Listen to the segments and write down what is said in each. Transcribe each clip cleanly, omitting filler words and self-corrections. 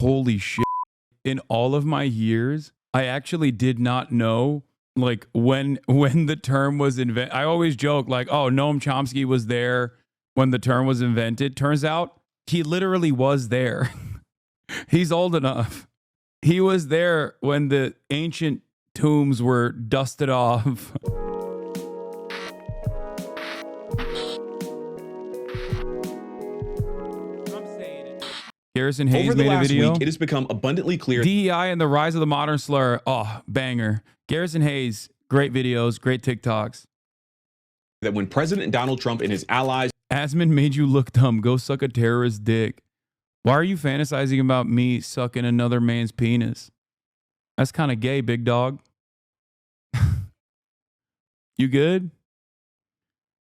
Holy shit. In all of my years, I actually did not know like when the term was invented. I always joke like, oh, Noam Chomsky was there when the term was invented. Turns out he literally was there. He's old enough. He was there when the ancient tombs were dusted off. Garrison Hayes made a video. Week, it has become abundantly clear. DEI and the rise of the modern slur. Oh, banger. Garrison Hayes, great videos, great TikToks. That when President Donald Trump and his allies. Asman made you look dumb. Go suck a terrorist dick. Why are you fantasizing about me sucking another man's penis? That's kind of gay, big dog. You good?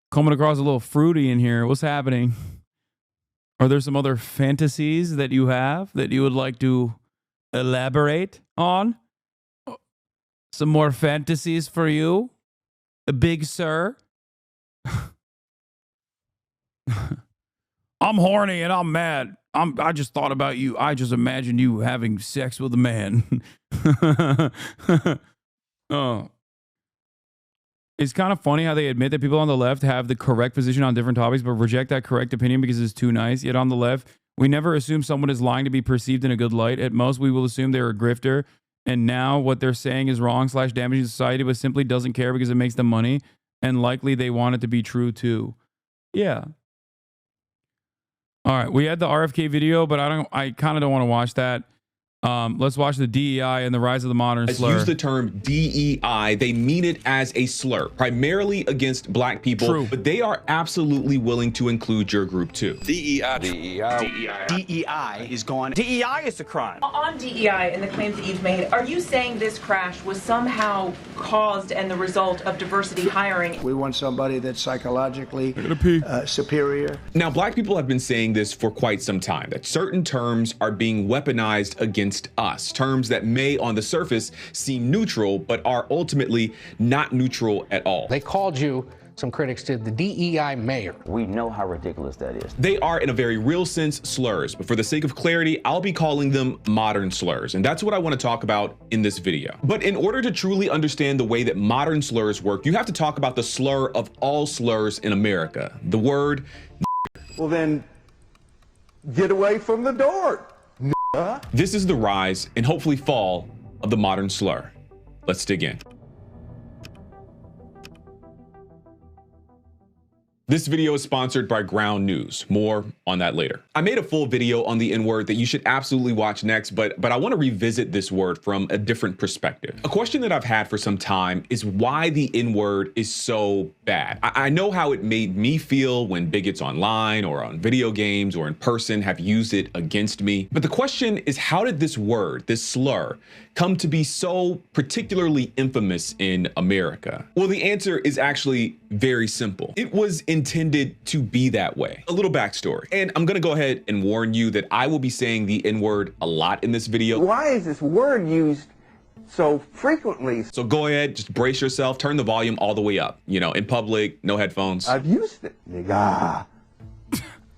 Coming across a little fruity in here. What's happening? Are there some other fantasies that you have that you would like to elaborate on? Some more fantasies for you, big sir? I'm horny and I'm mad. I just thought about you. I just imagined you having sex with a man. Oh. It's kind of funny how they admit that people on the left have the correct position on different topics, but reject that correct opinion because it's too nice. Yet on the left, we never assume someone is lying to be perceived in a good light. At most, we will assume they're a grifter. And now what they're saying is wrong / damaging society, but simply doesn't care because it makes them money. And likely they want it to be true too. Yeah. All right. We had the RFK video, but I kind of don't want to watch that. Let's watch the DEI and the rise of the modern slur. Use the term DEI. They mean it as a slur, primarily against black people. True. But they are absolutely willing to include your group too. DEI is gone. DEI is a crime. On DEI and the claims that you've made, are you saying this crash was somehow caused and the result of diversity hiring? We want somebody that's psychologically superior. Now, black people have been saying this for quite some time, that certain terms are being weaponized against us, terms that may on the surface seem neutral, but are ultimately not neutral at all. They called you, some critics did, the DEI mayor. We know how ridiculous that is. They are, in a very real sense, slurs, but for the sake of clarity, I'll be calling them modern slurs, and that's what I want to talk about in this video. But in order to truly understand the way that modern slurs work, you have to talk about the slur of all slurs in America, the word. Well then, get away from the door. This is the rise and hopefully fall of the modern slur. Let's dig in. This video is sponsored by Ground News. More on that later. I made a full video on the N-word that you should absolutely watch next, but I want to revisit this word from a different perspective. A question that I've had for some time is why the N-word is so bad. I know how it made me feel when bigots online or on video games or in person have used it against me. But the question is, how did this word, this slur, come to be so particularly infamous in America? Well, the answer is actually very simple. It was intended to be that way. A little backstory. And I'm gonna go ahead and warn you that I will be saying the N-word a lot in this video. Why is this word used so frequently? So go ahead, just brace yourself, turn the volume all the way up. You know, in public, no headphones. I've used it. Nigga.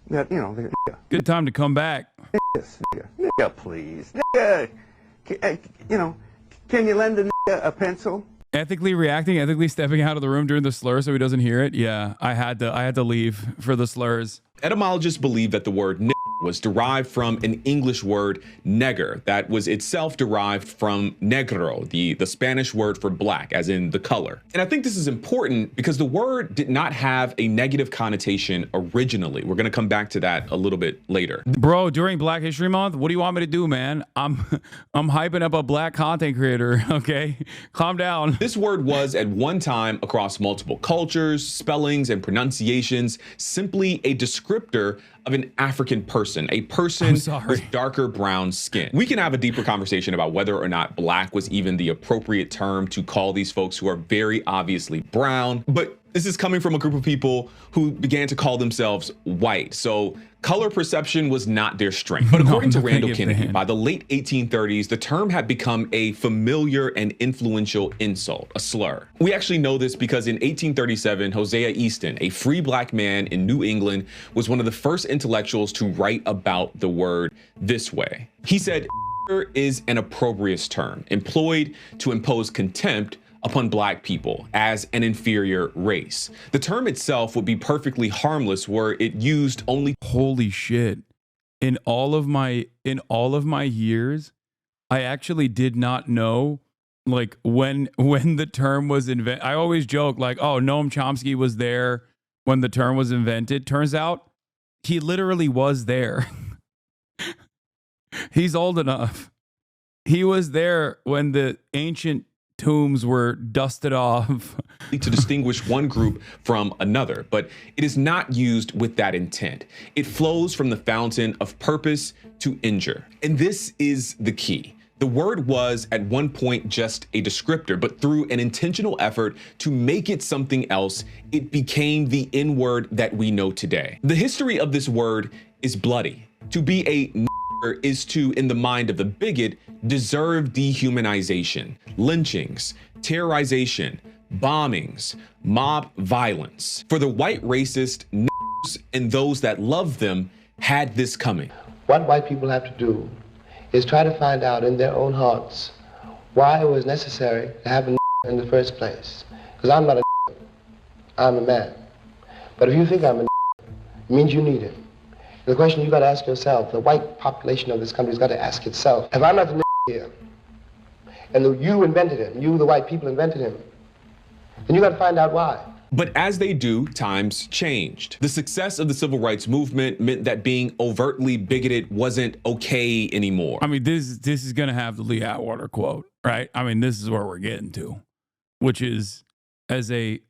That, you know, nigga. Good time to come back. Nigga, please. Nigga. You know, can you lend a nigga a pencil? Ethically reacting, ethically stepping out of the room during the slur so he doesn't hear it. Yeah, I had to leave for the slurs. Etymologists believe that the word nigger was derived from an English word negger that was itself derived from negro, the Spanish word for black, as in the color. And I think this is important because the word did not have a negative connotation originally. We're gonna come back to that a little bit later. Bro, during Black History Month, what do you want me to do, man? I'm hyping up a black content creator, okay? Calm down. This word was at one time across multiple cultures, spellings, and pronunciations, simply a descriptor of an African person, a person with darker brown skin. We can have a deeper conversation about whether or not black was even the appropriate term to call these folks who are very obviously brown, but This is coming from a group of people who began to call themselves white. So color perception was not their strength. But according to Randall Kennedy, by the late 1830s, the term had become a familiar and influential insult, a slur. We actually know this because in 1837, Hosea Easton, a free black man in New England, was one of the first intellectuals to write about the word this way. He said, is an opprobrious term employed to impose contempt upon black people as an inferior race. The term itself would be perfectly harmless were it used only. Holy shit. In all of my years, I actually did not know like when the term was invented. I always joke like, oh, Noam Chomsky was there when the term was invented. Turns out he literally was there. He's old enough. He was there when the ancient tombs were dusted off to distinguish one group from another, but it is not used with that intent. It flows from the fountain of purpose to injure. And this is the key. The word was at one point just a descriptor, but through an intentional effort to make it something else, it became the N-word that we know today. The history of this word is bloody. To be a is to, in the mind of the bigot, deserve dehumanization, lynchings, terrorization, bombings, mob violence. For the white racist and those that love them had this coming. What white people have to do is try to find out in their own hearts why it was necessary to have a in the first place. Because I'm not a I'm a man. But if you think I'm a it means you need it. The question you've got to ask yourself, the white population of this country has got to ask itself, if I'm not the here, and you invented him, you, the white people, invented him, then you got to find out why. But as they do, times changed. The success of the civil rights movement meant that being overtly bigoted wasn't okay anymore. I mean, this is going to have the Lee Atwater quote, right? I mean, this is where we're getting to, which is as a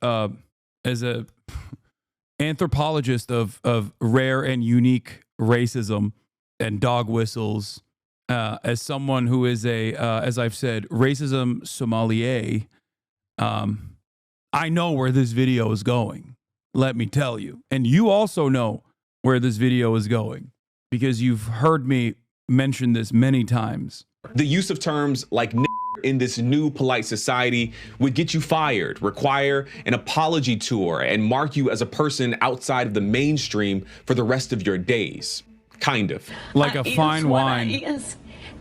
anthropologist of rare and unique racism and dog whistles, as someone who is as I've said, racism sommelier, I know where this video is going, let me tell you. And you also know where this video is going because you've heard me mention this many times. The use of terms like in this new polite society would get you fired, require an apology tour, and mark you as a person outside of the mainstream for the rest of your days. Kind of. Like a fine wine.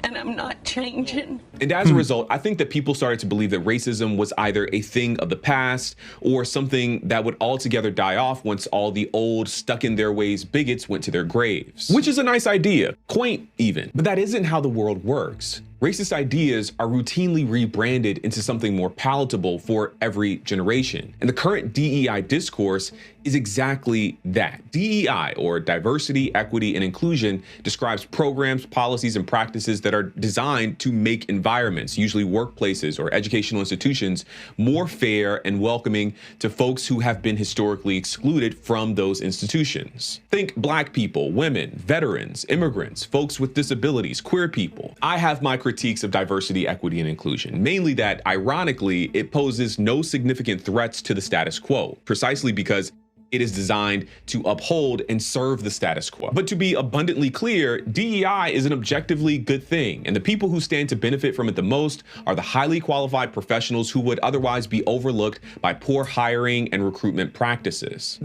And I'm not changing. And as a result, I think that people started to believe that racism was either a thing of the past or something that would altogether die off once all the old, stuck in their ways bigots went to their graves. Which is a nice idea, quaint even. But that isn't how the world works. Racist ideas are routinely rebranded into something more palatable for every generation. And the current DEI discourse is exactly that. DEI, or diversity, equity, and inclusion, describes programs, policies, and practices that are designed to make environments, usually workplaces or educational institutions, more fair and welcoming to folks who have been historically excluded from those institutions. Think black people, women, veterans, immigrants, folks with disabilities, queer people. I have my critiques of diversity, equity, and inclusion, mainly that, ironically, it poses no significant threats to the status quo, precisely because it is designed to uphold and serve the status quo. But to be abundantly clear, DEI is an objectively good thing, and the people who stand to benefit from it the most are the highly qualified professionals who would otherwise be overlooked by poor hiring and recruitment practices.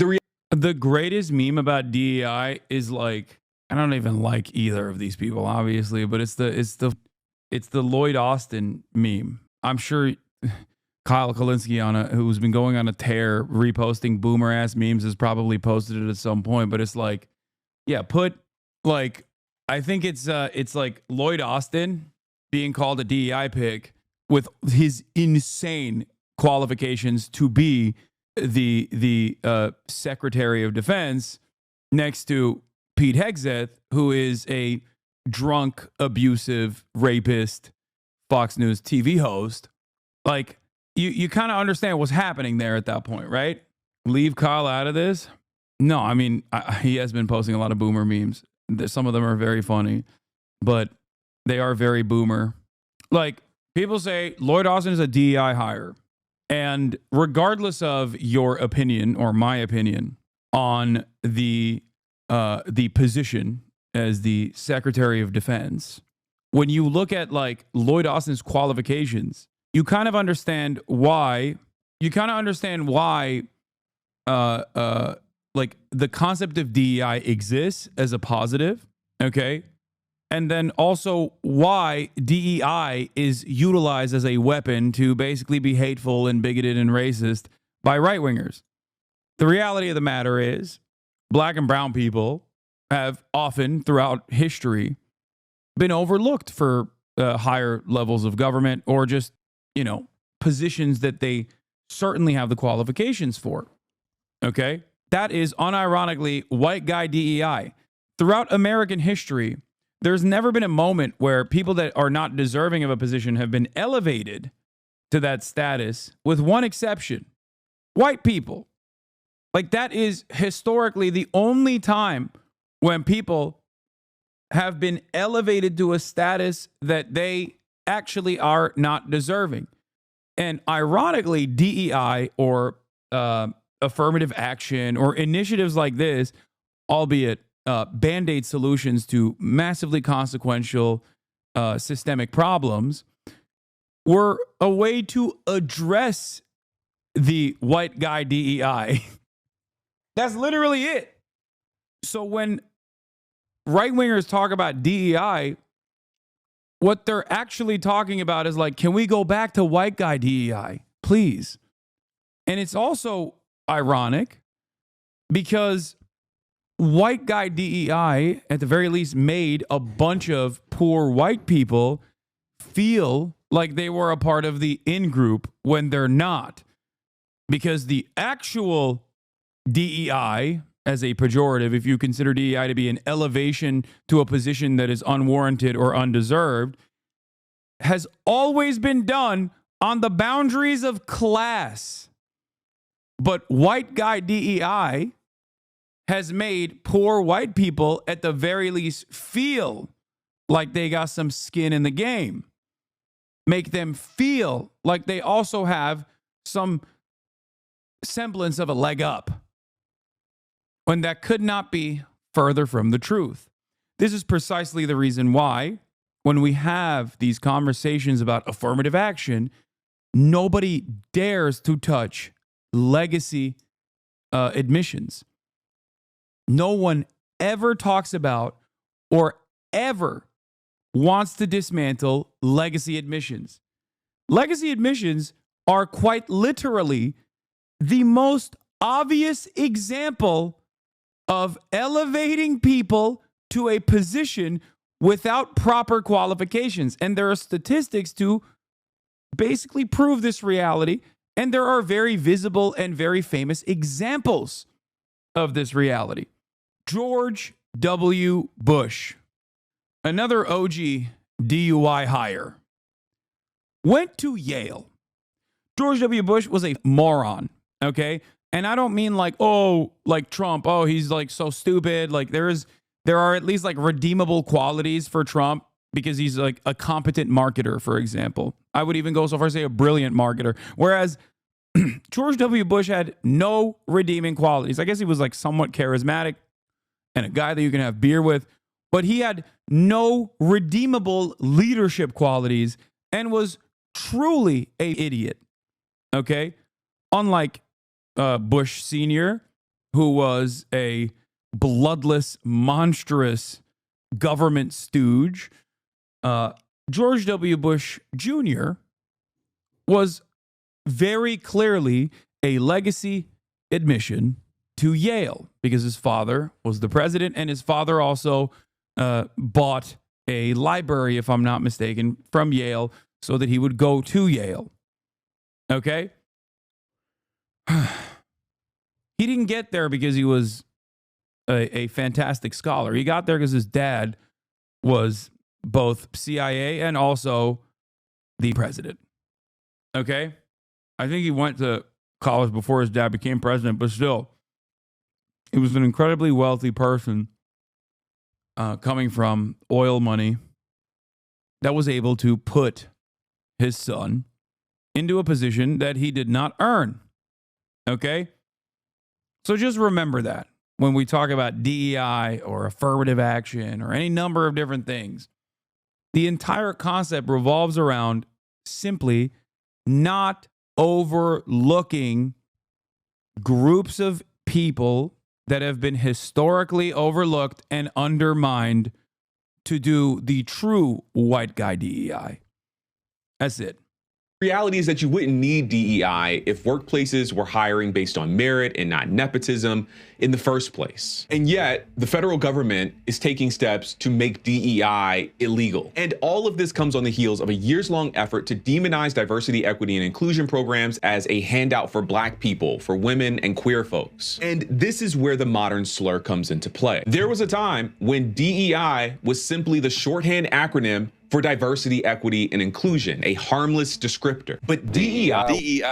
The greatest meme about DEI is like, I don't even like either of these people, obviously, but it's the Lloyd Austin meme. I'm sure Kyle Kalinske, who's been going on a tear reposting boomer ass memes, has probably posted it at some point. But it's like, yeah, I think it's like Lloyd Austin being called a DEI pick with his insane qualifications to be the Secretary of Defense next to Pete Hegseth, who is a drunk, abusive, rapist, Fox News TV host. Like, you kind of understand what's happening there at that point, right? Leave Kyle out of this? No, I mean, he has been posting a lot of boomer memes. Some of them are very funny, but they are very boomer. Like, people say Lloyd Austin is a DEI hire. And regardless of your opinion or my opinion on the position as the Secretary of Defense, when you look at like Lloyd Austin's qualifications, you kind of understand why. Like the concept of DEI exists as a positive, okay? And then also why DEI is utilized as a weapon to basically be hateful and bigoted and racist by right-wingers. The reality of the matter is black and brown people have often throughout history been overlooked for higher levels of government or just, positions that they certainly have the qualifications for. Okay? That is unironically white guy DEI. Throughout American history, there's never been a moment where people that are not deserving of a position have been elevated to that status, with one exception: white people. Like, that is historically the only time when people have been elevated to a status that they actually are not deserving. And ironically, DEI or affirmative action or initiatives like this, albeit Band-Aid solutions to massively consequential systemic problems, were a way to address the white guy DEI. That's literally it. So when right-wingers talk about DEI, what they're actually talking about is like, can we go back to white guy DEI, please? And it's also ironic because white guy DEI, at the very least, made a bunch of poor white people feel like they were a part of the in-group when they're not. Because the actual DEI, as a pejorative, if you consider DEI to be an elevation to a position that is unwarranted or undeserved, has always been done on the boundaries of class. But white guy DEI has made poor white people, at the very least, feel like they got some skin in the game. Make them feel like they also have some semblance of a leg up, when that could not be further from the truth. This is precisely the reason why, when we have these conversations about affirmative action, nobody dares to touch legacy admissions. No one ever talks about or ever wants to dismantle legacy admissions. Legacy admissions are quite literally the most obvious example of elevating people to a position without proper qualifications. And there are statistics to basically prove this reality. And there are very visible and very famous examples of this reality. George W. Bush, another OG DUI hire, went to Yale. George W. Bush was a moron, okay? And I don't mean like, oh, like Trump, oh, he's like so stupid. Like there are at least like redeemable qualities for Trump because he's like a competent marketer, for example. I would even go so far as to say a brilliant marketer. Whereas George W. Bush had no redeeming qualities. I guess he was like somewhat charismatic and a guy that you can have beer with, but he had no redeemable leadership qualities and was truly an idiot. Okay? Unlike Bush Sr., who was a bloodless, monstrous government stooge, George W. Bush Jr. was very clearly a legacy admission to Yale because his father was the president, and his father also bought a library, if I'm not mistaken, from Yale so that he would go to Yale. Okay? He didn't get there because he was a fantastic scholar. He got there because his dad was both CIA and also the president. Okay? I think he went to college before his dad became president, but still, he was an incredibly wealthy person coming from oil money that was able to put his son into a position that he did not earn. Okay? So just remember that when we talk about DEI or affirmative action or any number of different things. The entire concept revolves around simply not overlooking groups of people that have been historically overlooked and undermined to do the true white guy DEI. That's it. Reality is that you wouldn't need DEI if workplaces were hiring based on merit and not nepotism in the first place. And yet, the federal government is taking steps to make DEI illegal. And all of this comes on the heels of a years-long effort to demonize diversity, equity, and inclusion programs as a handout for Black people, for women, and queer folks. And this is where the modern slur comes into play. There was a time when DEI was simply the shorthand acronym for diversity, equity, and inclusion, a harmless descriptor. But DEI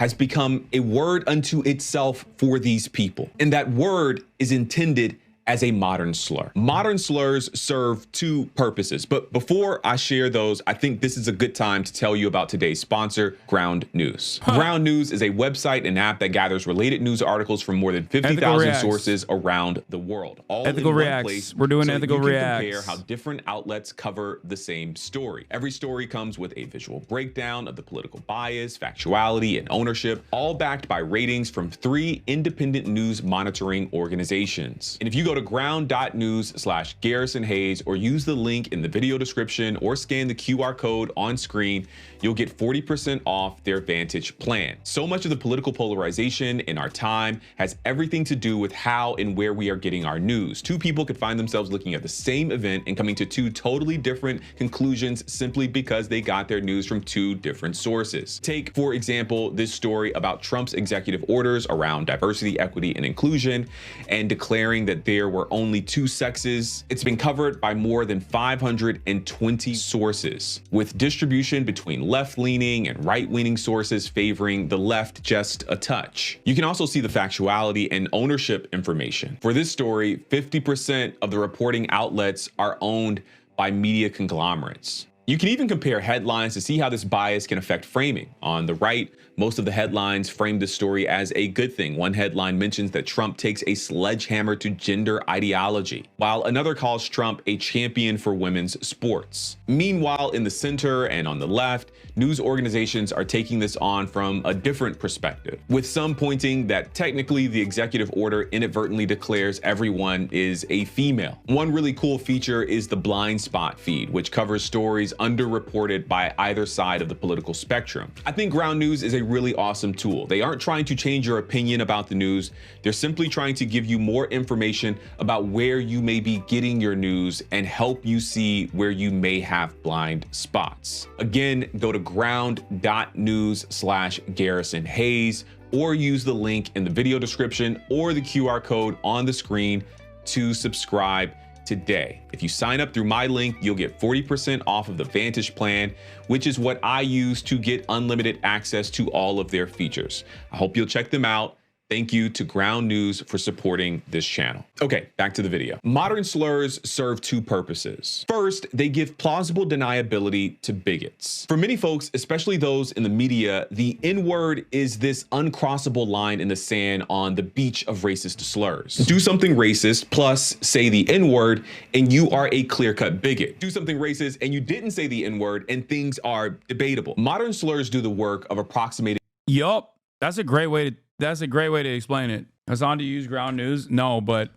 has become a word unto itself for these people. And that word is intended as a modern slur. Modern slurs serve two purposes, but before I share those, I think this is a good time to tell you about today's sponsor, Ground News. Ground News is a website and app that gathers related news articles from more than 50,000 sources around the world. All ethical in reacts. One place. We're doing so ethical you can reacts. compare how different outlets cover the same story. Every story comes with a visual breakdown of the political bias, factuality, and ownership, all backed by ratings from 3 independent news monitoring organizations. And if you go to ground.news/Garrison Hayes or use the link in the video description or scan the QR code on screen, you'll get 40% off their Vantage plan. So much of the political polarization in our time has everything to do with how and where we are getting our news. 2 people could find themselves looking at the same event and coming to 2 totally different conclusions simply because they got their news from 2 different sources. Take, for example, this story about Trump's executive orders around diversity, equity, and inclusion, and declaring that there were only 2 sexes. It's been covered by more than 520 sources, with distribution between left-leaning and right-leaning sources favoring the left just a touch. You can also see the factuality and ownership information. For this story, 50% of the reporting outlets are owned by media conglomerates. You can even compare headlines to see how this bias can affect framing. On the right, most of the headlines frame the story as a good thing. One headline mentions that Trump takes a sledgehammer to gender ideology, while another calls Trump a champion for women's sports. Meanwhile, in the center and on the left, news organizations are taking this on from a different perspective, with some pointing that technically the executive order inadvertently declares everyone is a female. One really cool feature is the blind spot feed, which covers stories underreported by either side of the political spectrum. I think Ground News is a really awesome tool. They aren't trying to change your opinion about the news. They're simply trying to give you more information about where you may be getting your news and help you see where you may have blind spots. Again, go to ground.news/Garrison Hayes or use the link in the video description or the QR code on the screen to subscribe today. If you sign up through my link, you'll get 40% off of the Vantage plan, which is what I use to get unlimited access to all of their features. I hope you'll check them out. Thank you to Ground News for supporting this channel. Okay, back to the video. Modern slurs serve 2 purposes. First, they give plausible deniability to bigots. For many folks, especially those in the media, the N-word is this uncrossable line in the sand on the beach of racist slurs. Do something racist plus say the N-word and you are a clear-cut bigot. Do something racist and you didn't say the N-word and things are debatable. Modern slurs do the work of approximating. Yup, that's a great way to explain it. Hasan, do you use Ground News? No, but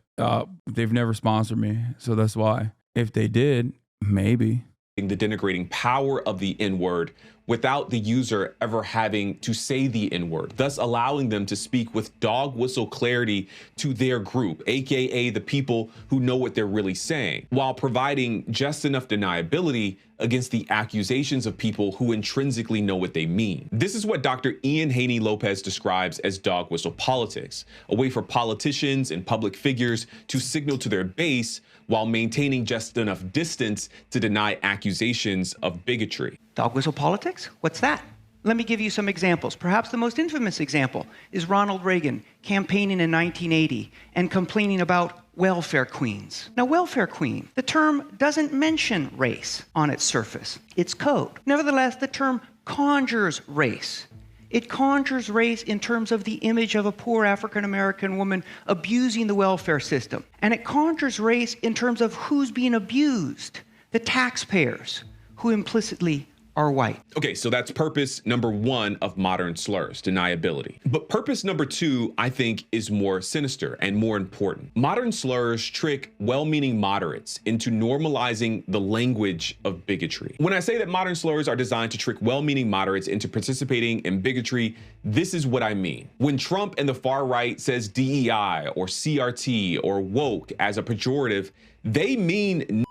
they've never sponsored me, so that's why. If they did, maybe. The denigrating power of the N-word without the user ever having to say the N-word, thus allowing them to speak with dog whistle clarity to their group, aka the people who know what they're really saying, while providing just enough deniability against the accusations of people who intrinsically know what they mean. This is what Dr. Ian Haney Lopez describes as dog whistle politics, a way for politicians and public figures to signal to their base while maintaining just enough distance to deny accusations of bigotry. Dog whistle politics? What's that? Let me give you some examples. Perhaps the most infamous example is Ronald Reagan campaigning in 1980 and complaining about welfare queens. Now, welfare queen, the term doesn't mention race on its surface. It's code. Nevertheless, the term conjures race. It conjures race in terms of the image of a poor African-American woman abusing the welfare system. And it conjures race in terms of who's being abused, the taxpayers, who implicitly are white. Okay, so that's purpose number one of modern slurs, deniability. But purpose number two, I think, is more sinister and more important. Modern slurs trick well-meaning moderates into normalizing the language of bigotry. When I say that modern slurs are designed to trick well-meaning moderates into participating in bigotry, this is what I mean. When Trump and the far right says DEI or CRT or woke as a pejorative, they mean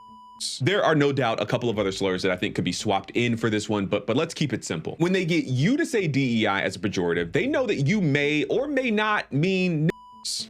there are no doubt a couple of other slurs that I think could be swapped in for this one, but let's keep it simple. When they get you to say DEI as a pejorative, they know that you may or may not mean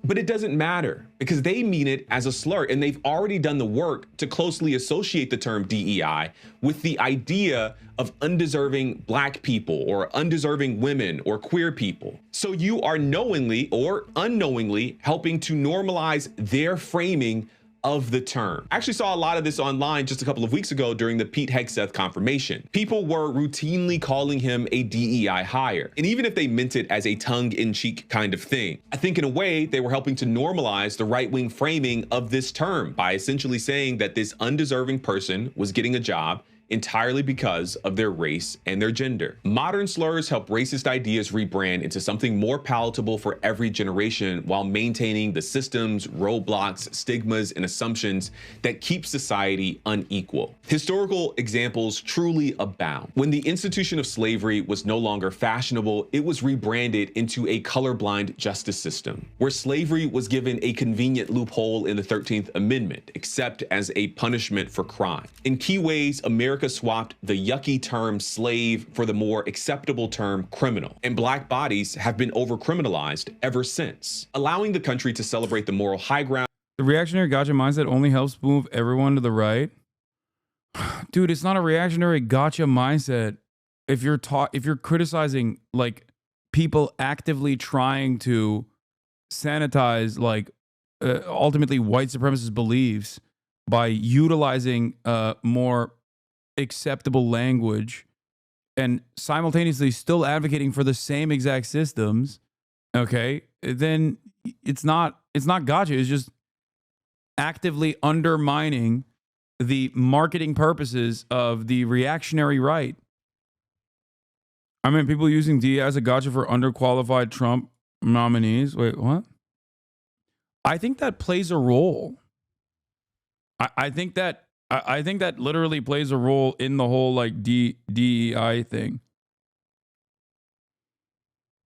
but it doesn't matter because they mean it as a slur, and they've already done the work to closely associate the term DEI with the idea of undeserving black people or undeserving women or queer people. So you are knowingly or unknowingly helping to normalize their framing of the term. I actually saw a lot of this online just a couple of weeks ago during the Pete Hegseth confirmation. People were routinely calling him a DEI hire. And even if they meant it as a tongue-in-cheek kind of thing, I think in a way they were helping to normalize the right-wing framing of this term by essentially saying that this undeserving person was getting a job entirely because of their race and their gender. Modern slurs help racist ideas rebrand into something more palatable for every generation while maintaining the systems, roadblocks, stigmas, and assumptions that keep society unequal. Historical examples truly abound. When the institution of slavery was no longer fashionable, it was rebranded into a colorblind justice system, where slavery was given a convenient loophole in the 13th Amendment, except as a punishment for crime. In key ways, America swapped the yucky term slave for the more acceptable term criminal, and black bodies have been over-criminalized ever since, allowing the country to celebrate the moral high ground. The reactionary gotcha mindset only helps move everyone to the right. Dude, it's not a reactionary gotcha mindset if you're criticizing like people actively trying to sanitize like ultimately white supremacist beliefs by utilizing more acceptable language and simultaneously still advocating for the same exact systems, okay, then it's not gotcha. It's just actively undermining the marketing purposes of the reactionary right. I mean, people using DEI as a gotcha for underqualified Trump nominees. Wait, what? I think that plays a role. I think that literally plays a role in the whole like DEI thing.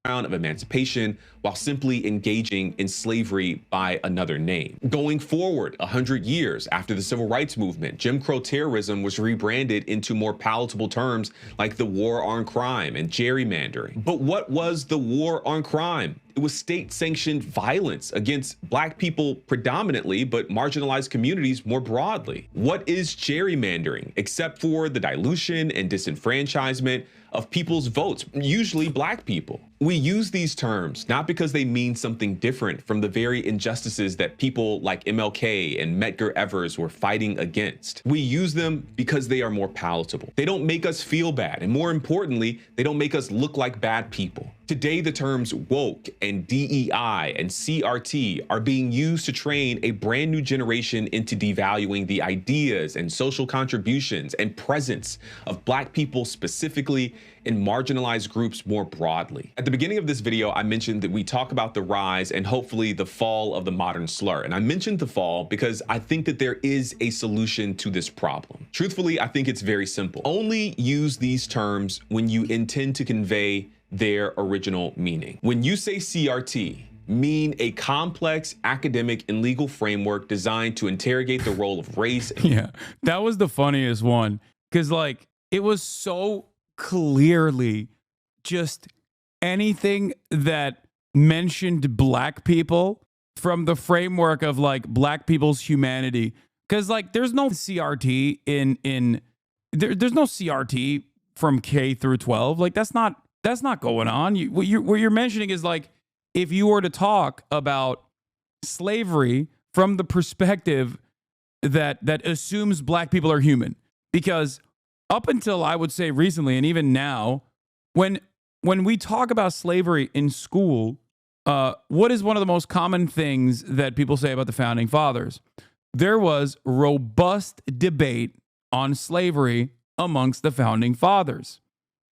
Of emancipation while simply engaging in slavery by another name. Going forward 100 years after the civil rights movement, Jim Crow terrorism was rebranded into more palatable terms like the war on crime and gerrymandering. But what was the war on crime? It was state-sanctioned violence against black people predominantly, but marginalized communities more broadly. What is gerrymandering except for the dilution and disenfranchisement of people's votes, usually black people? We use these terms not because they mean something different from the very injustices that people like MLK and Medgar Evers were fighting against. We use them because they are more palatable. They don't make us feel bad, and more importantly, they don't make us look like bad people. Today, the terms woke and DEI and CRT are being used to train a brand new generation into devaluing the ideas and social contributions and presence of black people specifically and marginalized groups more broadly. At the beginning of this video, I mentioned that we talk about the rise and hopefully the fall of the modern slur. And I mentioned the fall because I think that there is a solution to this problem. Truthfully, I think it's very simple. Only use these terms when you intend to convey their original meaning. When you say CRT, mean a complex academic and legal framework designed to interrogate the role of race. Yeah, that was the funniest one because like it was so clearly just anything that mentioned black people from the framework of like black people's humanity. Because like there's no CRT there's no CRT from K through 12. Like that's not going on. What you're mentioning is like if you were to talk about slavery from the perspective that assumes black people are human. Because up until I would say recently, and even now, when we talk about slavery in school, what is one of the most common things that people say about the founding fathers? There was robust debate on slavery amongst the founding fathers,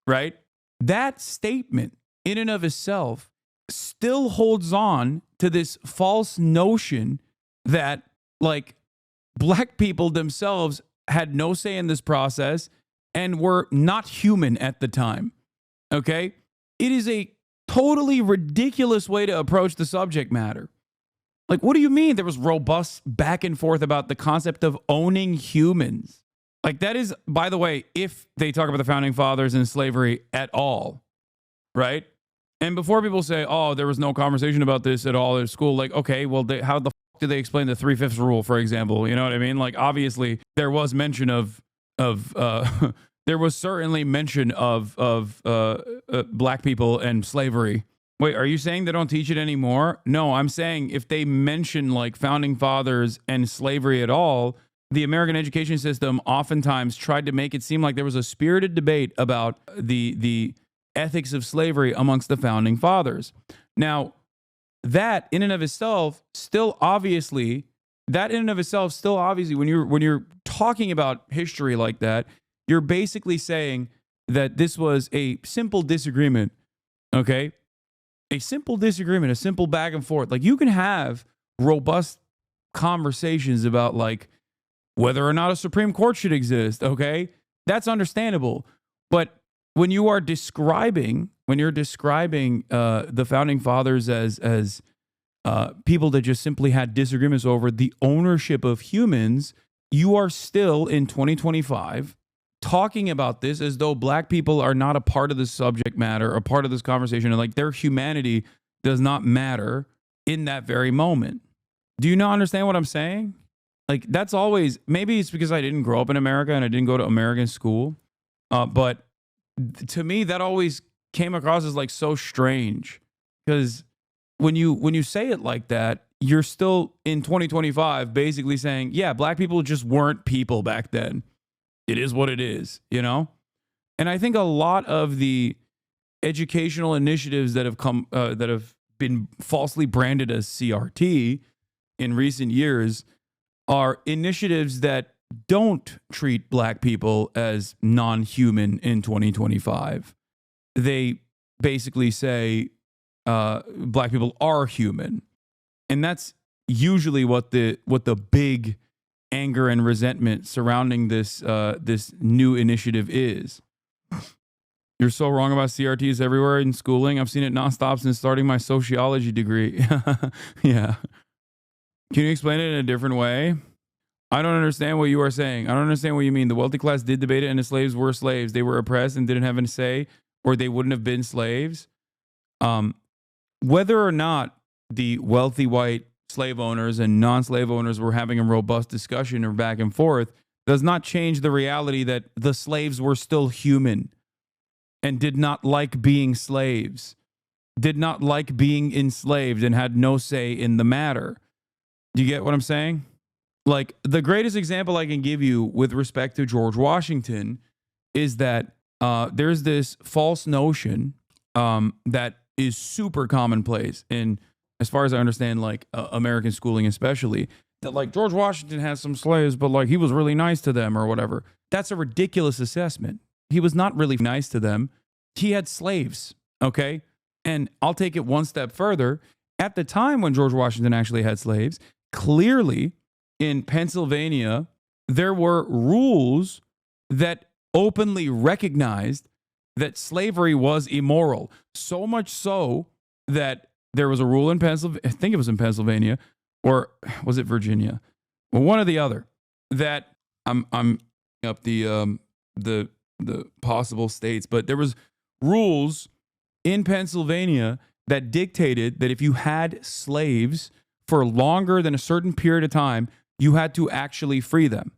right? That statement in and of itself still holds on to this false notion that, like, black people themselves had no say in this process and were not human at the time. Okay? It is a totally ridiculous way to approach the subject matter. Like, what do you mean there was robust back and forth about the concept of owning humans? Like, that is, by the way, if they talk about the founding fathers and slavery at all, right? And before people say, oh, there was no conversation about this at all at school, like, okay, well, how the f*** did they explain the 3/5 rule, for example? You know what I mean? Like, obviously, there was mention of there was certainly mention of black people and slavery. Wait, are you saying they don't teach it anymore? No, I'm saying if they mention, like, founding fathers and slavery at all, the American education system oftentimes tried to make it seem like there was a spirited debate about the ethics of slavery amongst the founding fathers. Now, that in and of itself still obviously, when you're talking about history like that, you're basically saying that this was a simple disagreement, okay? A simple disagreement, a simple back and forth. Like, you can have robust conversations about, like, whether or not a Supreme Court should exist, okay? That's understandable. But when you're describing the founding fathers as people that just simply had disagreements over the ownership of humans, you are still in 2025 talking about this as though black people are not a part of the subject matter, a part of this conversation, and, like, their humanity does not matter in that very moment. Do you not understand what I'm saying? Like, that's always, maybe it's because I didn't grow up in America and I didn't go to American school, but to me, that always came across as, like, so strange, because when you say it like that, you're still in 2025 basically saying, yeah, black people just weren't people back then. It is what it is, you know? And I think a lot of the educational initiatives that have been falsely branded as CRT in recent years are initiatives that don't treat black people as non-human in 2025. They basically say black people are human. And that's usually what the big anger and resentment surrounding this new initiative is. You're so wrong about CRTs everywhere in schooling. I've seen it nonstop since starting my sociology degree. Yeah. Can you explain it in a different way? I don't understand what you are saying. I don't understand what you mean. The wealthy class did debate it and the slaves were slaves. They were oppressed and didn't have any say, or they wouldn't have been slaves. Whether or not the wealthy white slave owners and non-slave owners were having a robust discussion or back and forth does not change the reality that the slaves were still human and did not like being slaves, did not like being enslaved, and had no say in the matter. Do you get what I'm saying? Like, the greatest example I can give you with respect to George Washington is that there's this false notion that is super commonplace in, as far as I understand, like American schooling especially, that, like, George Washington has some slaves, but, like, he was really nice to them or whatever. That's a ridiculous assessment. He was not really nice to them. He had slaves, okay? And I'll take it one step further. At the time when George Washington actually had slaves, clearly in Pennsylvania, there were rules that openly recognized that slavery was immoral. So much so that there was a rule in Pennsylvania, I think it was in Pennsylvania, or was it Virginia? Well, one or the other, that I'm up the possible states, but there was rules in Pennsylvania that dictated that if you had slaves for longer than a certain period of time, you had to actually free them.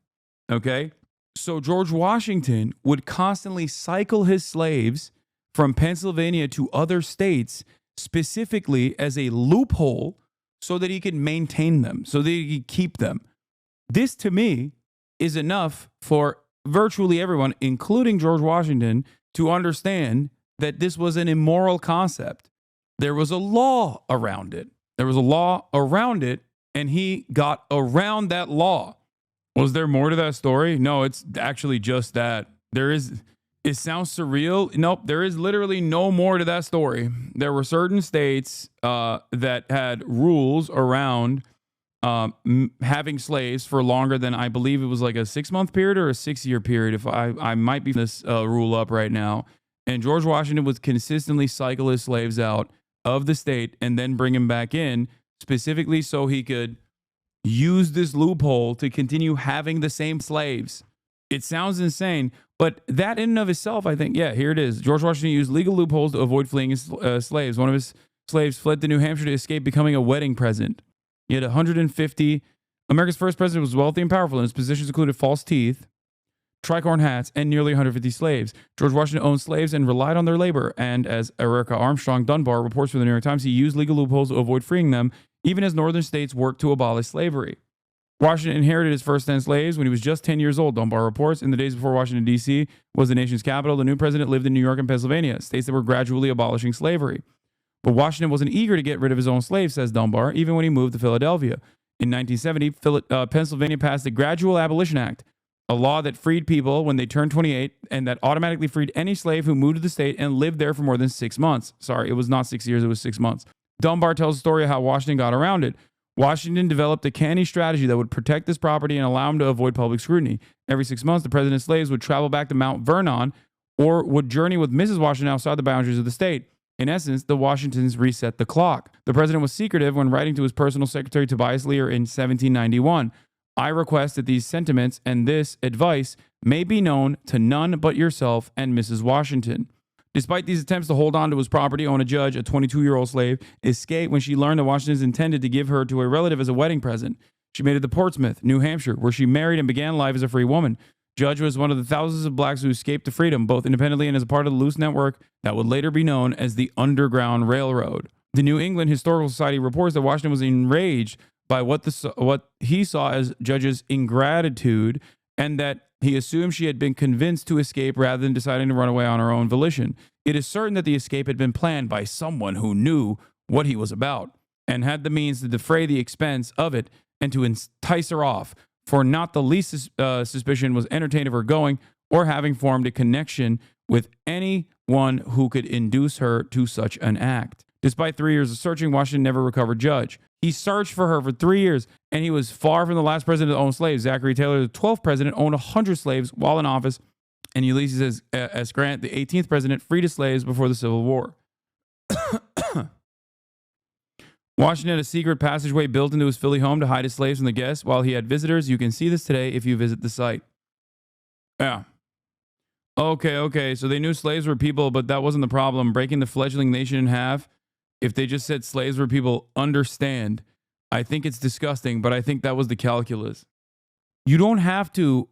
Okay? So George Washington would constantly cycle his slaves from Pennsylvania to other states, specifically as a loophole so that he could maintain them, so that he could keep them. This, to me, is enough for virtually everyone, including George Washington, to understand that this was an immoral concept. There was a law around it. And he got around that law. Was there more to that story? No, it's actually just that. It sounds surreal. Nope, there is literally no more to that story. There were certain states that had rules around having slaves for longer than, I believe it was like a 6-month period or a 6-year period. If I might be this rule up right now. And George Washington would consistently cycle his slaves out of the state and then bring them back in, specifically so he could use this loophole to continue having the same slaves. It sounds insane, but that in and of itself, I think, yeah, here it is. George Washington used legal loopholes to avoid fleeing his slaves. One of his slaves fled to New Hampshire to escape becoming a wedding present. He had 150. America's first president was wealthy and powerful, and his positions included false teeth, tricorn hats, and nearly 150 slaves. George Washington owned slaves and relied on their labor, and as Erica Armstrong Dunbar reports for the New York Times, he used legal loopholes to avoid freeing them, even as northern states worked to abolish slavery. Washington inherited his first 10 slaves when he was just 10 years old, Dunbar reports. In the days before Washington, D.C. was the nation's capital, the new president lived in New York and Pennsylvania, states that were gradually abolishing slavery. But Washington wasn't eager to get rid of his own slaves, says Dunbar, even when he moved to Philadelphia. In 1970, Pennsylvania passed the Gradual Abolition Act, a law that freed people when they turned 28 and that automatically freed any slave who moved to the state and lived there for more than 6 months. Sorry, it was not 6 years, it was 6 months. Dunbar tells the story of how Washington got around it. Washington developed a canny strategy that would protect this property and allow him to avoid public scrutiny. Every 6 months, the president's slaves would travel back to Mount Vernon or would journey with Mrs. Washington outside the boundaries of the state. In essence, the Washingtons reset the clock. The president was secretive when writing to his personal secretary Tobias Lear in 1791. I request that these sentiments and this advice may be known to none but yourself and Mrs. Washington. Despite these attempts to hold on to his property, Ona Judge, a 22-year-old slave, escaped when she learned that Washington intended to give her to a relative as a wedding present. She made it to Portsmouth, New Hampshire, where she married and began life as a free woman. Judge was one of the thousands of blacks who escaped to freedom, both independently and as a part of the loose network that would later be known as the Underground Railroad. The New England Historical Society reports that Washington was enraged by what he saw as Judge's ingratitude, and that he assumed she had been convinced to escape rather than deciding to run away on her own volition. It is certain that the escape had been planned by someone who knew what he was about and had the means to defray the expense of it and to entice her off, for not the least suspicion was entertained of her going or having formed a connection with anyone who could induce her to such an act. Despite 3 years of searching, Washington never recovered Judge. He searched for her for 3 years, and he was far from the last president to own slaves. Zachary Taylor, the 12th president, owned 100 slaves while in office, and Ulysses S. Grant, the 18th president, freed his slaves before the Civil War. Washington had a secret passageway built into his Philly home to hide his slaves from the guests while he had visitors. You can see this today if you visit the site. Yeah. Okay. So they knew slaves were people, but that wasn't the problem. Breaking the fledgling nation in half. If they just said slaves were people, understand. I think it's disgusting, but I think that was the calculus. You don't have to...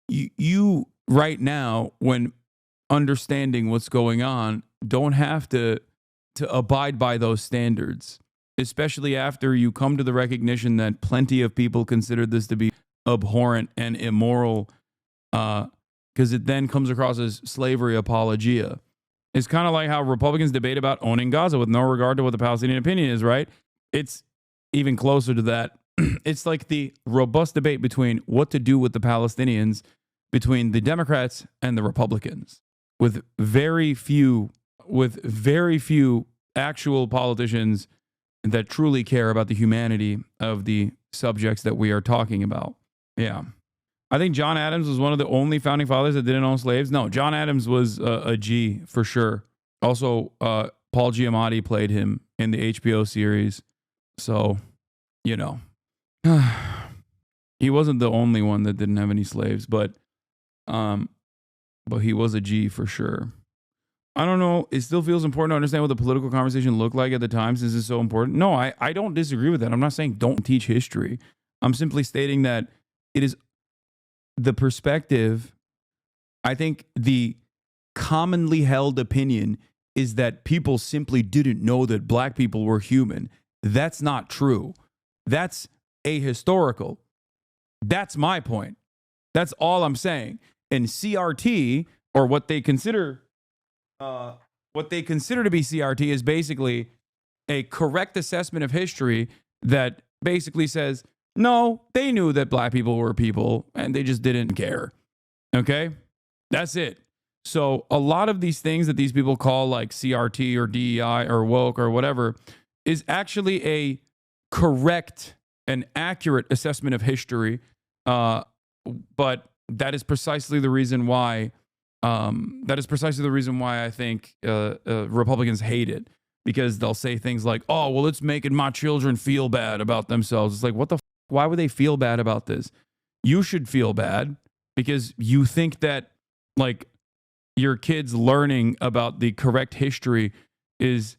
you right now, when understanding what's going on, don't have to abide by those standards, especially after you come to the recognition that plenty of people consider this to be abhorrent and immoral, because it then comes across as slavery apologia. It's kind of like how Republicans debate about owning Gaza with no regard to what the Palestinian opinion is, right? It's even closer to that. It's like the robust debate between what to do with the Palestinians between the Democrats and the Republicans, with very few actual politicians that truly care about the humanity of the subjects that we are talking about. Yeah. I think John Adams was one of the only founding fathers that didn't own slaves. No, John Adams was a G for sure. Also, Paul Giamatti played him in the HBO series. So, you know, he wasn't the only one that didn't have any slaves, but he was a G for sure. I don't know. It still feels important to understand what the political conversation looked like at the time, since it's so important. No, I don't disagree with that. I'm not saying don't teach history. I'm simply stating that it is the perspective. I think the commonly held opinion is that people simply didn't know that black people were human. That's not true. That's ahistorical. That's my point. That's all I'm saying. And CRT, or what they consider to be CRT, is basically a correct assessment of history that basically says, no, they knew that black people were people and they just didn't care. Okay? That's it. So a lot of these things that these people call like CRT or DEI or woke or whatever is actually a correct and accurate assessment of history. But that is precisely the reason why I think Republicans hate it, because they'll say things like, oh, well, it's making my children feel bad about themselves. It's like, what the why would they feel bad about this? You should feel bad because you think that like your kids learning about the correct history is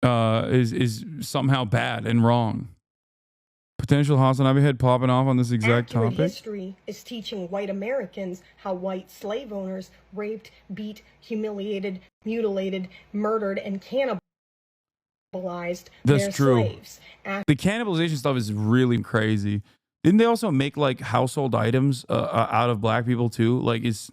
somehow bad and wrong. Potential Hasanabi head popping off on this exact Accurate topic. History is teaching white Americans how white slave owners raped, beat, humiliated, mutilated, murdered, and cannibalized their slaves. The cannibalization stuff is really crazy. Didn't they also make like household items out of black people too? Like, is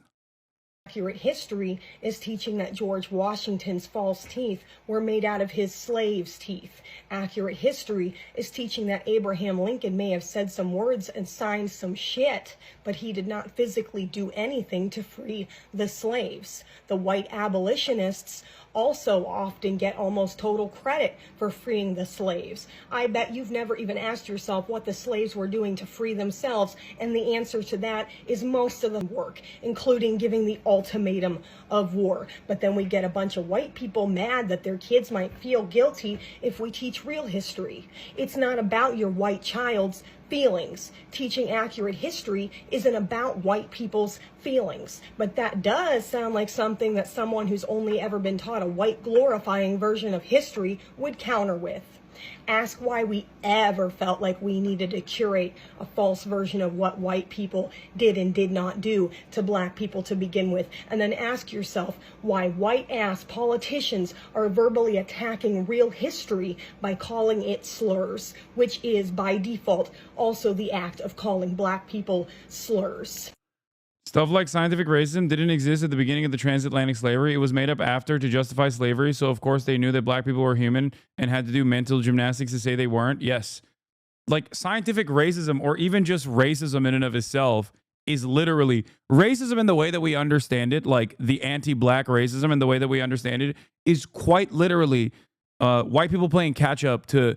Accurate history is teaching that George Washington's false teeth were made out of his slaves' teeth. Accurate history is teaching that Abraham Lincoln may have said some words and signed some shit, but he did not physically do anything to free the slaves. The white abolitionists also often get almost total credit for freeing the slaves. I bet you've never even asked yourself what the slaves were doing to free themselves, and the answer to that is most of the work, including giving the ultimatum of war. But then we get a bunch of white people mad that their kids might feel guilty if we teach real history. It's not about your white child's feelings. Teaching accurate history isn't about white people's feelings, but that does sound like something that someone who's only ever been taught a white glorifying version of history would counter with. Ask why we ever felt like we needed to curate a false version of what white people did and did not do to black people to begin with. And then ask yourself why white-ass politicians are verbally attacking real history by calling it slurs, which is, by default, also the act of calling black people slurs. stuff like scientific racism didn't exist at the beginning of the transatlantic slavery. It was made up after to justify slavery. So, of course, they knew that black people were human and had to do mental gymnastics to say they weren't. Yes. Like scientific racism, or even just racism in and of itself, is literally racism in the way that we understand it, like the anti-black racism in the way that we understand it, is quite literally white people playing catch up to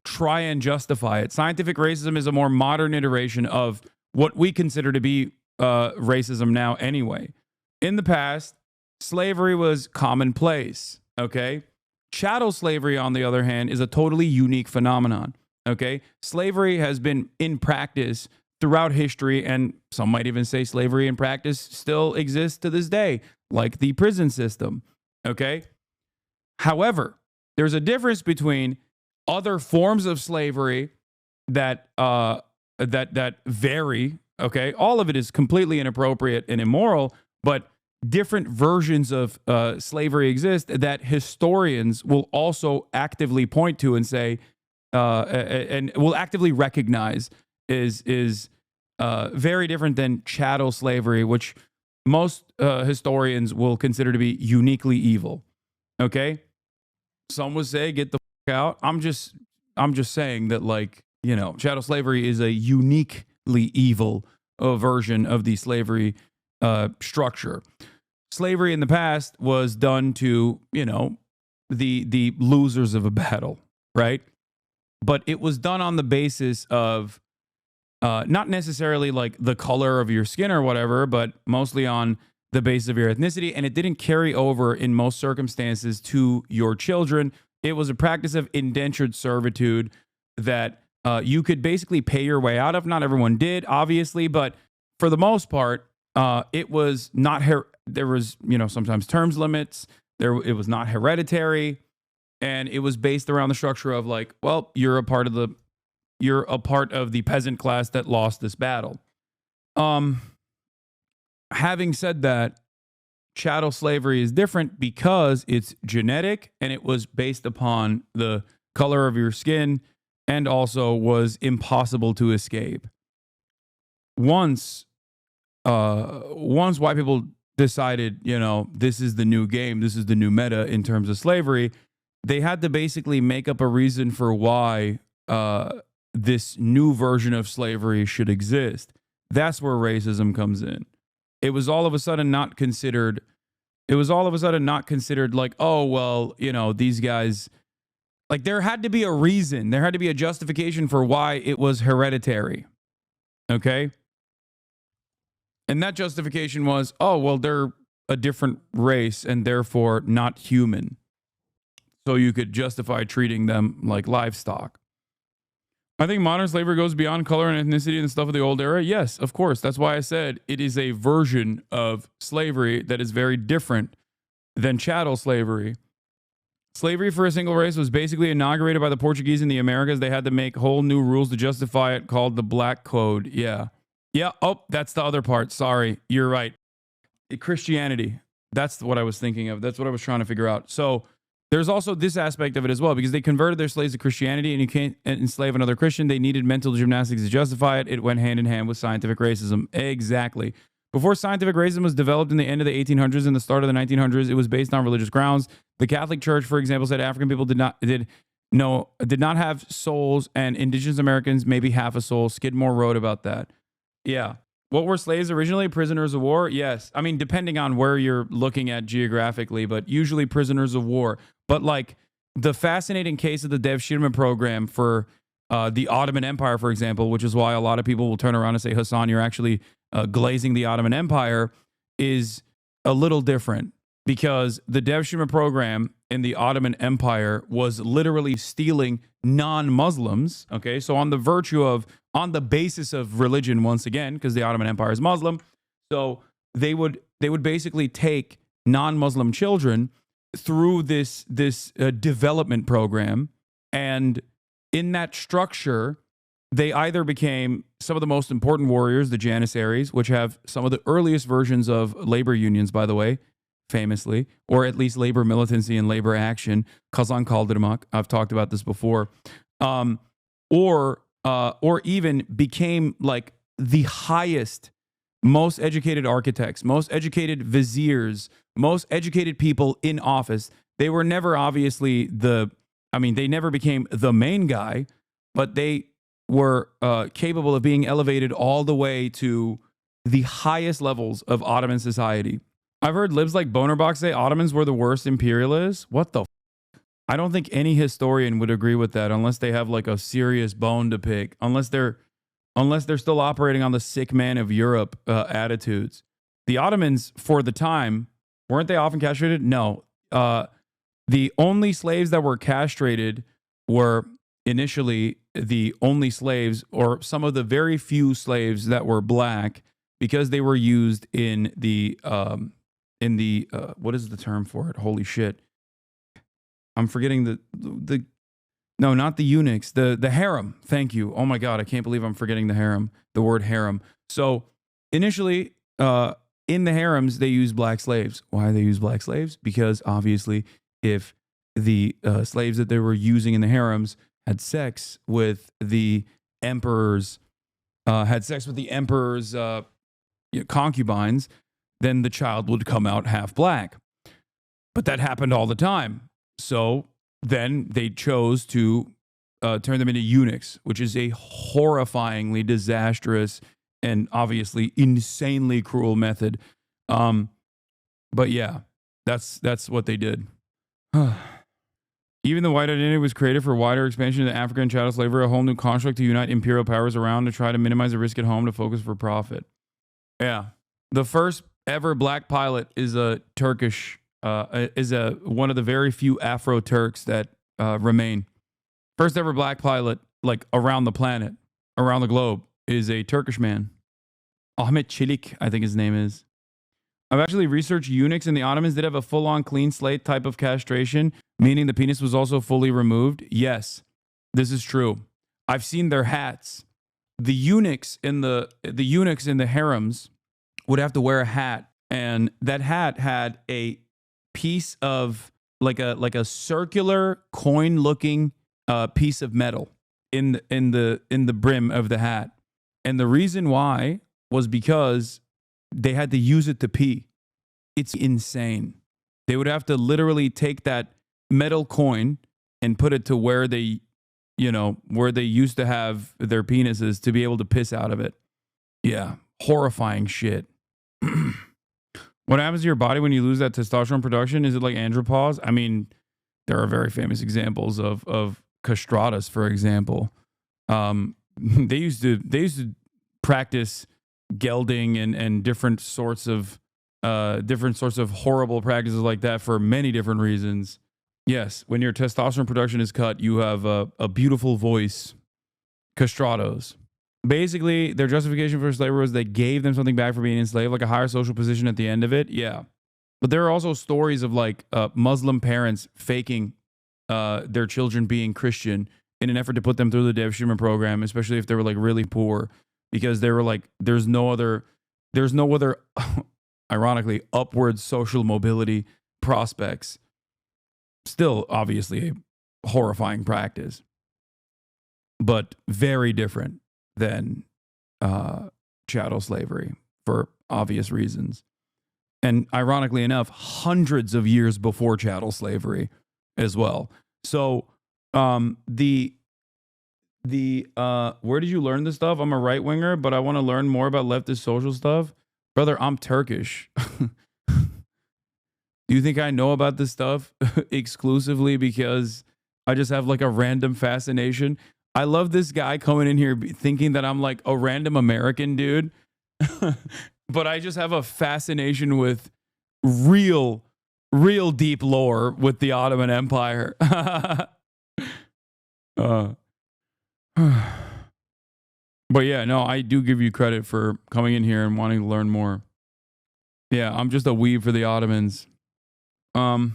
try and justify it. Scientific racism is a more modern iteration of what we consider to be racism now anyway. In the past, slavery was commonplace, okay? Chattel slavery, on the other hand, is a totally unique phenomenon, okay? Slavery has been in practice throughout history, and some might even say slavery in practice still exists to this day, like the prison system, okay? However, there's a difference between other forms of slavery that that vary, okay? All of it is completely inappropriate and immoral, but different versions of slavery exist that historians will also actively point to and say, and will actively recognize is very different than chattel slavery, which most historians will consider to be uniquely evil. Okay, some would say get the fuck out. I'm just saying that, like, you know, chattel slavery is a uniquely evil version of the slavery structure. Slavery in the past was done to, you know, the losers of a battle, right? But it was done on the basis of not necessarily like the color of your skin or whatever, but mostly on the basis of your ethnicity. And it didn't carry over in most circumstances to your children. It was a practice of indentured servitude that you could basically pay your way out of. Not everyone did, obviously, but for the most part, it was not, there was, you know, sometimes terms limits. It was not hereditary. And it was based around the structure of like, well, you're a part of the peasant class that lost this battle. Having said that, chattel slavery is different because it's genetic and it was based upon the color of your skin and also was impossible to escape. Once white people decided, you know, this is the new game, this is the new meta in terms of slavery, they had to basically make up a reason for why this new version of slavery should exist. That's where racism comes in. It was all of a sudden not considered. It was all of a sudden not considered like, oh, well, you know, these guys, like there had to be a reason. There had to be a justification for why it was hereditary. Okay. And that justification was, oh, well, they're a different race and therefore not human. So you could justify treating them like livestock. I think modern slavery goes beyond color and ethnicity and stuff of the old era. Yes, of course. That's why I said it is a version of slavery that is very different than chattel slavery. Slavery for a single race was basically inaugurated by the Portuguese in the Americas. They had to make whole new rules to justify it called the Black Code. Yeah. Yeah. Oh, that's the other part. Sorry. You're right. Christianity. That's what I was thinking of. That's what I was trying to figure out. So there's also this aspect of it as well, because they converted their slaves to Christianity and you can't enslave another Christian. They needed mental gymnastics to justify it. It went hand in hand with scientific racism. Exactly. Before scientific racism was developed in the end of the 1800s and the start of the 1900s, it was based on religious grounds. The Catholic Church, for example, said African people did not have souls and indigenous Americans maybe half a soul. Skidmore wrote about that. Yeah. What were slaves originally? Prisoners of war? Yes. I mean, depending on where you're looking at geographically, but usually prisoners of war. But like the fascinating case of the Devshirme program for the Ottoman Empire, for example, which is why a lot of people will turn around and say, Hasan, you're actually glazing the Ottoman Empire, is a little different because the Devshirme program in the Ottoman Empire was literally stealing non-Muslims. Okay, so on the basis of religion, once again, because the Ottoman Empire is Muslim, so they would basically take non-Muslim children through this development program, and in that structure, they either became some of the most important warriors, the Janissaries, which have some of the earliest versions of labor unions, by the way, famously, or at least labor militancy and labor action. Kazan Kaldırmak, I've talked about this before, or even became like the highest, most educated architects, most educated viziers, most educated people in office. They were never obviously they never became the main guy, but they were capable of being elevated all the way to the highest levels of Ottoman society. I've heard libs like Bonerbox say Ottomans were the worst imperialists. What the I don't think any historian would agree with that unless they have like a serious bone to pick, unless they're still operating on the sick man of Europe attitudes. The Ottomans, for the time, weren't they often castrated? No. The only slaves that were castrated were initially the only slaves, or some of the very few slaves that were black, because they were used in the what is the term for it? Holy shit. I'm forgetting no, not the eunuchs, the harem. Thank you. Oh my God, I can't believe I'm forgetting the harem, the word harem. So initially, in the harems, they use black slaves. Why they use black slaves? Because obviously, if the slaves that they were using in the harems had sex with the emperor's, concubines, then the child would come out half black. But that happened all the time. So then they chose to turn them into eunuchs, which is a horrifyingly disastrous and obviously insanely cruel method. But yeah, that's what they did. Even the white identity was created for wider expansion into African chattel slavery, a whole new construct to unite imperial powers around to try to minimize the risk at home to focus for profit. Yeah. The first ever black pilot is a Turkish, one of the very few Afro-Turks that remain. First ever black pilot, like around the planet, around the globe, is a Turkish man. Ahmet Çelik, I think his name is. I've actually researched eunuchs, and the Ottomans did have a full-on clean slate type of castration, meaning the penis was also fully removed. Yes, this is true. I've seen their hats. The eunuchs in the harems would have to wear a hat And that hat had a piece of like a circular coin looking piece of metal in the brim of the hat. And the reason why was because they had to use it to pee. It's insane. They would have to literally take that metal coin and put it to where they, where they used to have their penises to be able to piss out of it. Yeah, horrifying shit. What happens to your body when you lose that testosterone production? Is it like andropause? I mean, there are very famous examples of castratus, for example. They used to practice gelding and different sorts of horrible practices like that for many different reasons. Yes, when your testosterone production is cut, you have a beautiful voice. Castratos. Basically, their justification for slavery was they gave them something back for being enslaved, like a higher social position at the end of it. Yeah. But there are also stories of like Muslim parents faking their children being Christian in an effort to put them through the Dev Shimon program, especially if they were like really poor, because they were like, there's no other, ironically, upward social mobility prospects. Still, obviously, a horrifying practice, but very different than chattel slavery for obvious reasons. And ironically enough, hundreds of years before chattel slavery as well. So where did you learn this stuff? I'm a right winger, but I want to learn more about leftist social stuff. Brother, I'm Turkish. Do you think I know about this stuff exclusively because I just have like a random fascination? I love this guy coming in here thinking that I'm like a random American dude, but I just have a fascination with real deep lore with the Ottoman Empire. But yeah, no, I do give you credit for coming in here and wanting to learn more. Yeah, I'm just a weeb for the Ottomans. I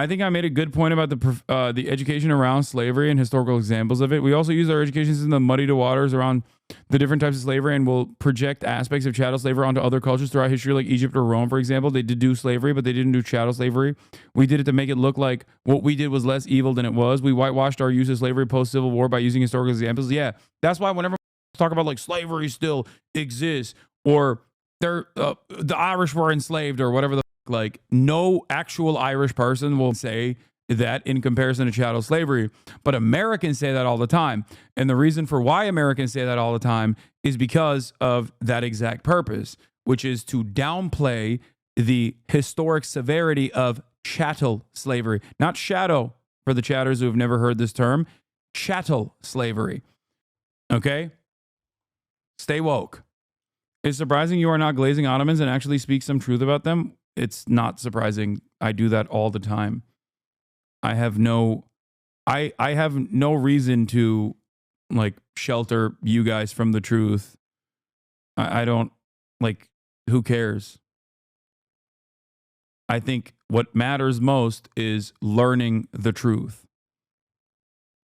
think I made a good point about the education around slavery and historical examples of it. We also use our education system to muddy the waters around the different types of slavery, and will project aspects of chattel slavery onto other cultures throughout history, like Egypt or Rome, for example. They did do slavery, but they didn't do chattel slavery. We did it to make it look like what we did was less evil than it was. We whitewashed our use of slavery post-Civil War by using historical examples. Yeah, that's why whenever we talk about like slavery still exists, or the Irish were enslaved, or whatever the like, no actual Irish person will say that in comparison to chattel slavery, but Americans say that all the time. And the reason for why Americans say that all the time is because of that exact purpose, which is to downplay the historic severity of chattel slavery. Not shadow, for the chatters who have never heard this term. Chattel slavery. Okay? Stay woke. It's surprising you are not glazing Ottomans and actually speak some truth about them. It's not surprising. I do that all the time. I have no reason to like shelter you guys from the truth. I don't, like, who cares? I think what matters most is learning the truth.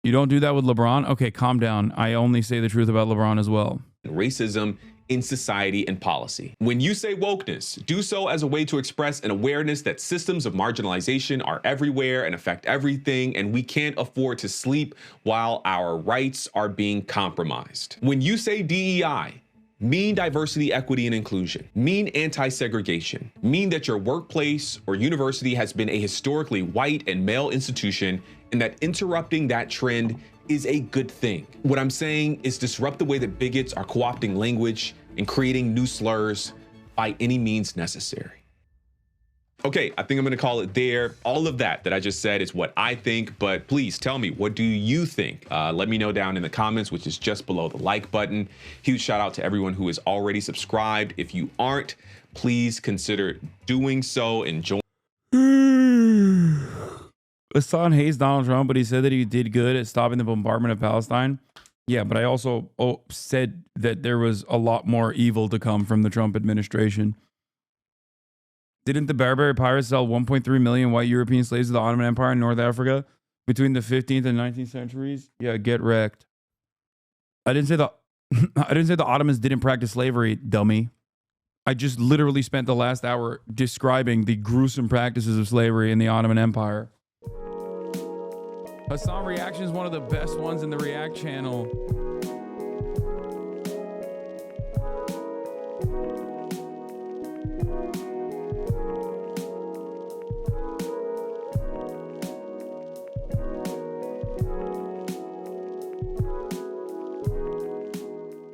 You don't do that with LeBron? Okay, calm down. I only say the truth about LeBron as well. Racism in society and policy. When you say wokeness, do so as a way to express an awareness that systems of marginalization are everywhere and affect everything, and we can't afford to sleep while our rights are being compromised. When you say DEI, mean diversity, equity, and inclusion, mean anti-segregation, mean that your workplace or university has been a historically white and male institution, and that interrupting that trend is a good thing. What I'm saying is disrupt the way that bigots are co-opting language and creating new slurs by any means necessary. Okay, I think I'm gonna call it there. All of that I just said is what I think, but please tell me, what do you think? Let me know down in the comments, which is just below the like button. Huge shout out to everyone who is already subscribed. If you aren't, please consider doing so and join. Hassan hates Donald Trump, but he said that he did good at stopping the bombardment of Palestine. Yeah, but I also said that there was a lot more evil to come from the Trump administration. Didn't the Barbary pirates sell 1.3 million white European slaves to the Ottoman Empire in North Africa between the 15th and 19th centuries? Yeah, get wrecked. I didn't say the Ottomans didn't practice slavery, dummy. I just literally spent the last hour describing the gruesome practices of slavery in the Ottoman Empire. Hasan Reactions is one of the best ones in the React channel.